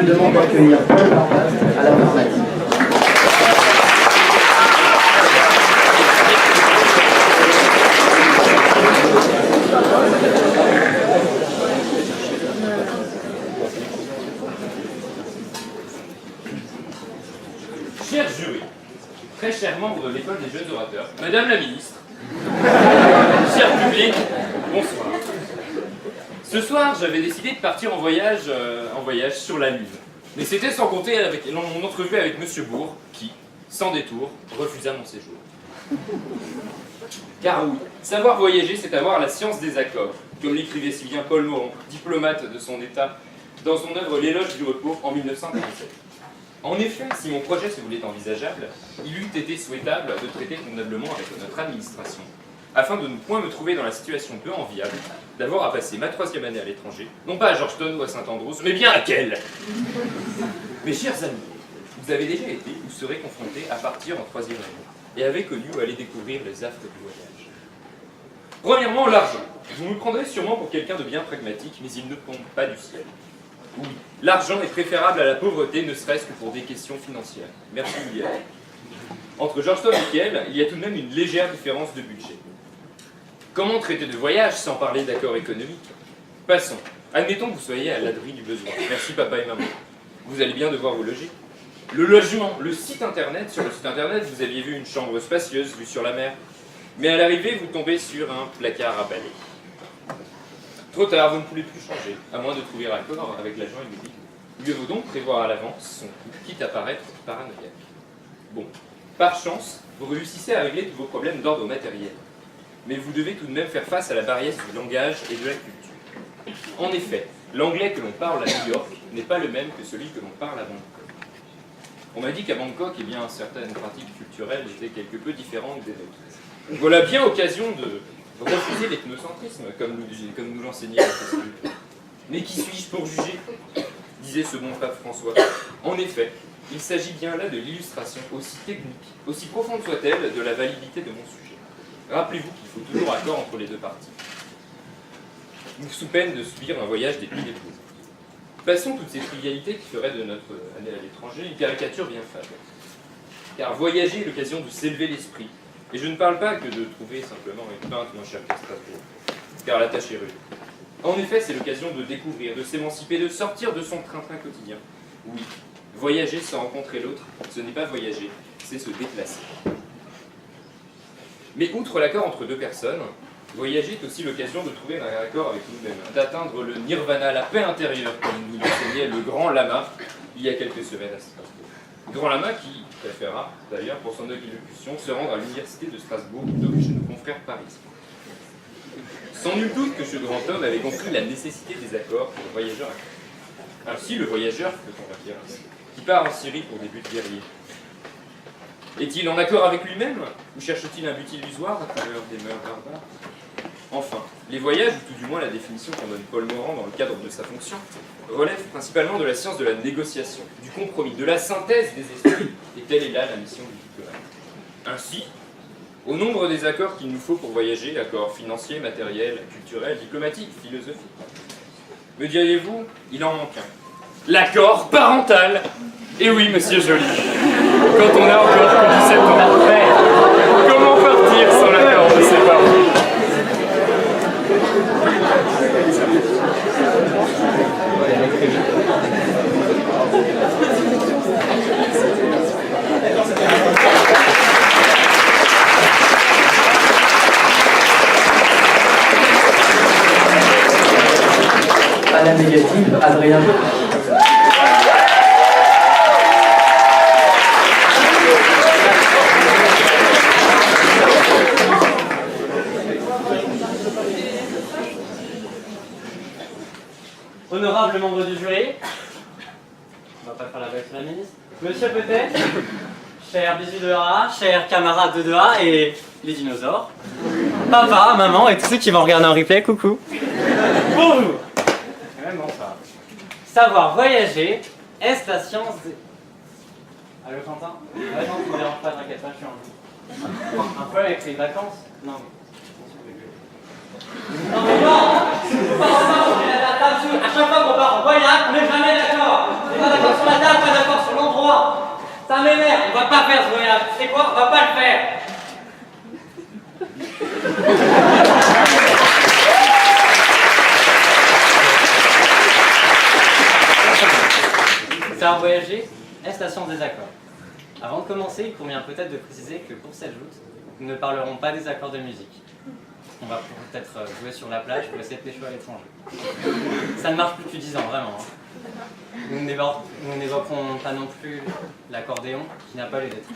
vous demande d'accueillir Paul Barbast à l'affirmative. Cher jury, très cher membre de l'école des jeunes orateurs, Madame la ministre, cher public, bonsoir. Ce soir, j'avais décidé de partir en voyage sur la Lune. Mais c'était sans compter avec mon entrevue avec Monsieur Bourg, qui, sans détour, refusa mon séjour. Car oui, savoir voyager, c'est avoir la science des accords, comme l'écrivait si bien Paul Morand, diplomate de son État, dans son œuvre L'éloge du repos en 1947. En effet, si mon projet se voulait envisageable, il eût été souhaitable de traiter convenablement avec notre administration, afin de ne point me trouver dans la situation peu enviable d'avoir à passer ma 3e année à l'étranger, non pas à Georgetown ou à Saint-Andrews, mais bien à quel. Mes chers amis, vous avez déjà été ou serez confrontés à partir en 3e année, et avez connu ou allez découvrir les affres du voyage. Premièrement, l'argent. Vous me prendrez sûrement pour quelqu'un de bien pragmatique, mais il ne tombe pas du ciel. Oui, l'argent est préférable à la pauvreté, ne serait-ce que pour des questions financières. Merci, Miguel. Entre Georgetown et Kiel, il y a tout de même une légère différence de budget. Comment traiter de voyage sans parler d'accords économiques? Passons. Admettons que vous soyez à l'abri du besoin. Merci papa et maman. Vous allez bien devoir vous loger. Le logement, le site internet. Sur le site internet, vous aviez vu une chambre spacieuse vue sur la mer. Mais à l'arrivée, vous tombez sur un placard à balai. Trop tard, vous ne pouvez plus changer, à moins de trouver accord avec l'agent immobilier. Mieux vaut donc prévoir à l'avance son coût, quitte à paraître paranoïaque. Bon, par chance, vous réussissez à régler tous vos problèmes d'ordre matériel. Mais vous devez tout de même faire face à la barrière du langage et de la culture. En effet, l'anglais que l'on parle à New York n'est pas le même que celui que l'on parle à Bangkok. On m'a dit qu'à Bangkok, certaines pratiques culturelles étaient quelque peu différentes des nôtres. Voilà bien occasion de refuser l'ethnocentrisme, comme nous l'enseignait la question. Mais qui suis-je pour juger? Disait ce bon pape François. En effet, il s'agit bien là de l'illustration aussi technique, aussi profonde soit-elle, de la validité de mon sujet. Rappelez-vous qu'il faut toujours accord entre les deux parties, sous peine de subir un voyage des pieds déposés. Passons toutes ces trivialités qui feraient de notre année à l'étranger une caricature bien fade. Car voyager est l'occasion de s'élever l'esprit. Et je ne parle pas que de trouver simplement une pinte moins chère qu'à Strasbourg, car la tâche est rude. En effet, c'est l'occasion de découvrir, de s'émanciper, de sortir de son train-train quotidien. Oui, voyager sans rencontrer l'autre, ce n'est pas voyager, c'est se déplacer. Mais outre l'accord entre deux personnes, voyager est aussi l'occasion de trouver un accord avec nous-mêmes, d'atteindre le nirvana, la paix intérieure, comme nous l'enseignait le grand lama il y a quelques semaines à Strasbourg. Grand lama qui préféra, d'ailleurs, pour son élocution, se rendre à l'université de Strasbourg plutôt que chez nos confrères parisiens. Sans nul doute que ce grand homme avait compris la nécessité des accords pour le voyageur actif. Ainsi, le voyageur, peut-on dire ainsi, qui part en Syrie pour des buts guerriers, est-il en accord avec lui-même, ou cherche-t-il un but illusoire à travers des mœurs barbares? Enfin, les voyages, ou tout du moins la définition qu'en donne Paul Morand dans le cadre de sa fonction, relèvent principalement de la science de la négociation, du compromis, de la synthèse des esprits, et telle est là la mission du diplomate. Ainsi, au nombre des accords qu'il nous faut pour voyager, accords financiers, matériels, culturels, diplomatiques, philosophiques, me diriez-vous, il en manque un. L'accord parental. Et oui, monsieur Joly, quand on a encore que 17 ans, comment partir sans l'accord de ses parents? À la négative, Adrien Petit. Honorable membre du jury, on va pas faire la blague sur la ministre, monsieur peut-être, cher bisou de A, chers camarades de 2A et les dinosaures, papa, maman et tous ceux qui vont regarder en replay, coucou. Bonjour. Même bon ça. Savoir voyager, est-ce la science des... Allô Quentin? Ouais non, tu me déranges pas, t'inquiète pas, je suis en joue. Un problème avec les vacances? Non mais... Non mais non! À chaque fois qu'on part en voyage, on n'est jamais d'accord! On n'est pas d'accord! Ça m'énerve, on va pas faire ce voyage. C'est quoi? On va pas le faire. Savoir voyager, est-ce la science des accords? Avant de commencer, il convient peut-être de préciser que pour cette joute, nous ne parlerons pas des accords de musique. On va peut-être jouer sur la plage pour essayer de pécho à l'étranger. Ça ne marche plus depuis 10 ans, vraiment. Nous n'évoquerons pas non plus l'accordéon, qui n'a pas lieu d'être.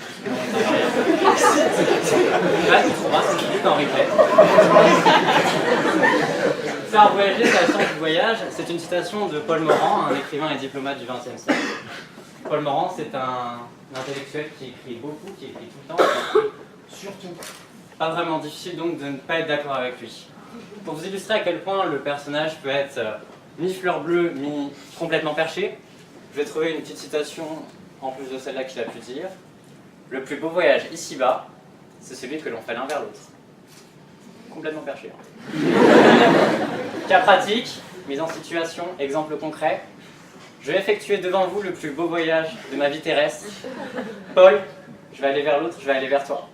Là, tu trouveras son public en replay. Savoir voyager, c'est la science du voyage. C'est une citation de Paul Morand, un écrivain et diplomate du XXe siècle. Paul Morand, c'est un intellectuel qui écrit beaucoup, qui écrit tout le temps, surtout. Pas vraiment difficile donc de ne pas être d'accord avec lui. Pour vous illustrer à quel point le personnage peut être mi-fleur bleue, mi-complètement perché, je vais trouver une petite citation en plus de celle-là qu'il a pu dire. Le plus beau voyage ici-bas, c'est celui que l'on fait l'un vers l'autre. Complètement perché. Cas pratique, mise en situation, exemple concret. Je vais effectuer devant vous le plus beau voyage de ma vie terrestre. Paul, je vais aller vers l'autre, je vais aller vers toi.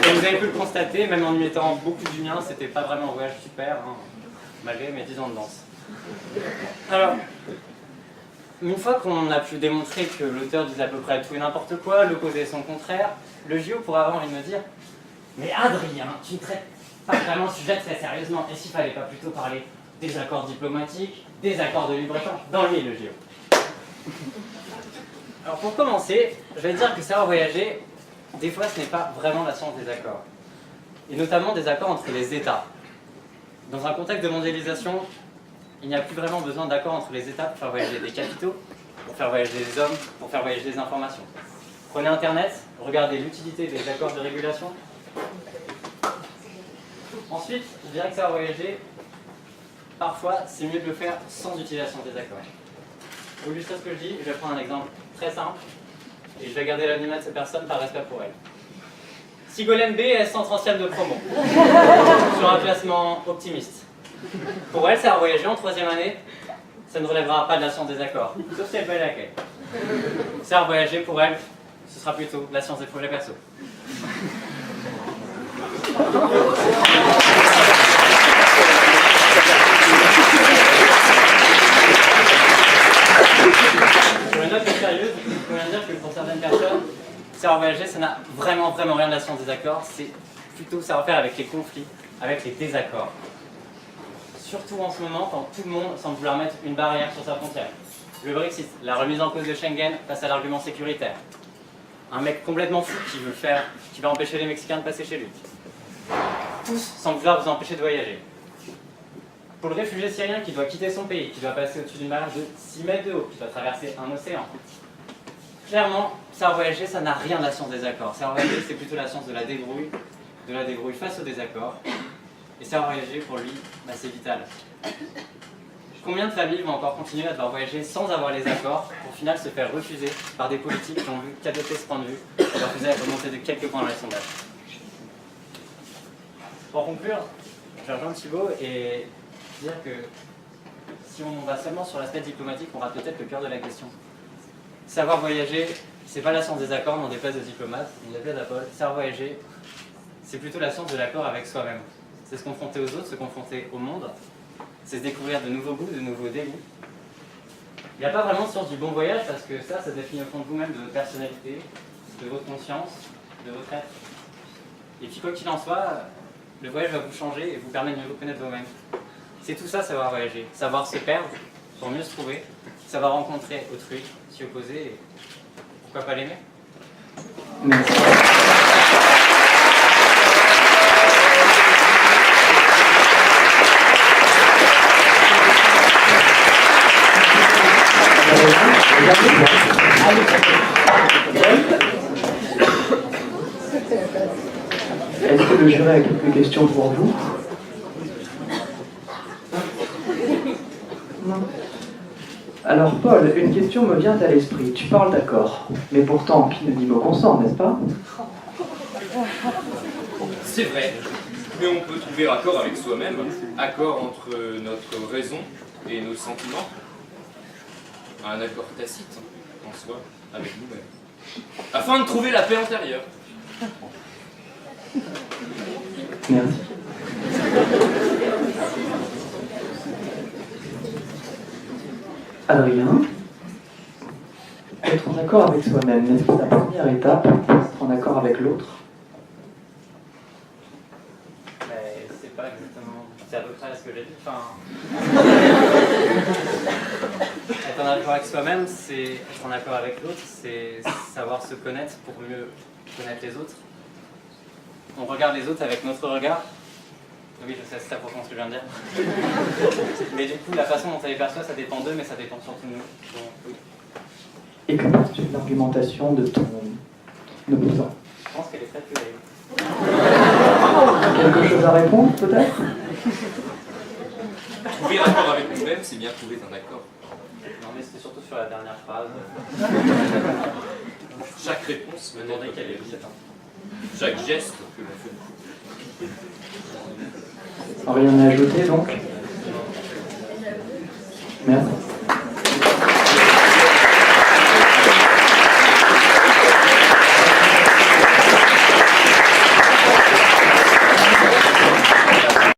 Et vous avez pu le constater, même en y mettant beaucoup du mien, c'était pas vraiment un voyage super, hein, malgré mes 10 ans de danse. Alors, une fois qu'on a pu démontrer que l'auteur disait à peu près tout et n'importe quoi, l'opposé et son contraire, le JO pourrait avoir envie de me dire « Mais Adrien, tu ne traites pas vraiment le sujet très sérieusement, et s'il fallait pas plutôt parler des accords diplomatiques, des accords de libre-échange, dans le milieu JO ?» Alors pour commencer, je vais dire que savoir voyager, des fois ce n'est pas vraiment la science des accords, et notamment des accords entre les États. Dans un contexte de mondialisation, il n'y a plus vraiment besoin d'accords entre les États pour faire voyager des capitaux, pour faire voyager des hommes, pour faire voyager des informations. Prenez Internet, regardez l'utilité des accords de régulation. Ensuite, je dirais que savoir voyager, parfois, c'est mieux de le faire sans utilisation des accords. Pour illustrer ce que je dis, je vais prendre un exemple très simple, et je vais garder l'anonymat de cette personne par respect pour elle. Sigolène B est 130e de promo, sur un classement optimiste. Pour elle, savoir voyager en 3e année, ça ne relèvera pas de la science des accords, sauf si elle peut aller laquelle. Savoir voyager, pour elle, ce sera plutôt la science des projets perso. Sur une note plus sérieuse, il faut bien dire que pour certaines personnes, savoir voyager, ça n'a vraiment rien de la science des accords, c'est plutôt savoir faire avec les conflits, avec les désaccords. Surtout en ce moment, quand tout le monde semble vouloir mettre une barrière sur sa frontière. Le Brexit, la remise en cause de Schengen face à l'argument sécuritaire. Un mec complètement fou qui va empêcher les Mexicains de passer chez lui. Tous semblent vouloir vous empêcher de voyager. Pour le réfugié syrien qui doit quitter son pays, qui doit passer au-dessus d'une barrage de 6 mètres de haut, qui doit traverser un océan. Clairement, savoir voyager, ça n'a rien de la science des accords. Savoir voyager, c'est plutôt la science de la débrouille face aux désaccords. Et savoir voyager, pour lui, c'est vital. Combien de familles vont encore continuer à devoir voyager sans avoir les accords, pour au final se faire refuser par des politiques qui ont vu qu'adopter ce point de vue et leur faisaient remonter de quelques points dans les sondages. Pour conclure, je rejoins Thibaut et dire que si on va seulement sur l'aspect diplomatique, on rate peut-être le cœur de la question. Savoir voyager, c'est pas la science des accords, on déplace de diplomates, on déplace à Paul. Savoir voyager, c'est plutôt la science de l'accord avec soi-même. C'est se confronter aux autres, se confronter au monde, c'est se découvrir de nouveaux goûts, de nouveaux dégoûts. Il n'y a pas vraiment de science du bon voyage parce que ça définit au fond de vous-même, de votre personnalité, de votre conscience, de votre être. Et puis quoi qu'il en soit, le voyage va vous changer et vous permettre de mieux vous connaître vous-même. C'est tout ça, savoir voyager. Savoir se perdre pour mieux se trouver, savoir rencontrer autrui, s'y opposer et pourquoi pas l'aimer. Merci. Est-ce que le jury a quelques questions pour vous? Non. Alors Paul, une question me vient à l'esprit. Tu parles d'accord, mais pourtant, qui ne dit mot consent, n'est-ce pas? C'est vrai, mais on peut trouver accord avec soi-même, accord entre notre raison et nos sentiments. Un accord tacite, en soi, avec nous-mêmes. Afin de trouver la paix intérieure. Merci. Adrien, être en accord avec soi-même, n'est-ce pas la première étape pour être en accord avec l'autre? Mais c'est pas exactement... C'est à peu près ce que j'ai dit. Enfin... être en accord avec soi-même, c'est être en accord avec l'autre, c'est savoir se connaître pour mieux connaître les autres. On regarde les autres avec notre regard. Oui, je sais, c'est important ce que je viens de dire. Mais du coup, la façon dont on les perçoit, ça dépend d'eux, mais ça dépend surtout de nous. Donc, oui. Et que penses-tu de l'argumentation de ton opposant? Je pense qu'elle est très plurielle. Quelque chose à répondre, peut-être? Trouver un accord avec nous-mêmes, c'est bien trouver un accord. Non, mais c'était surtout sur la dernière phrase. Chaque réponse Je me peut demandais être quelle est vérifiée. le Chaque geste que l'on fait. Sans rien à ajouter, donc? Merci.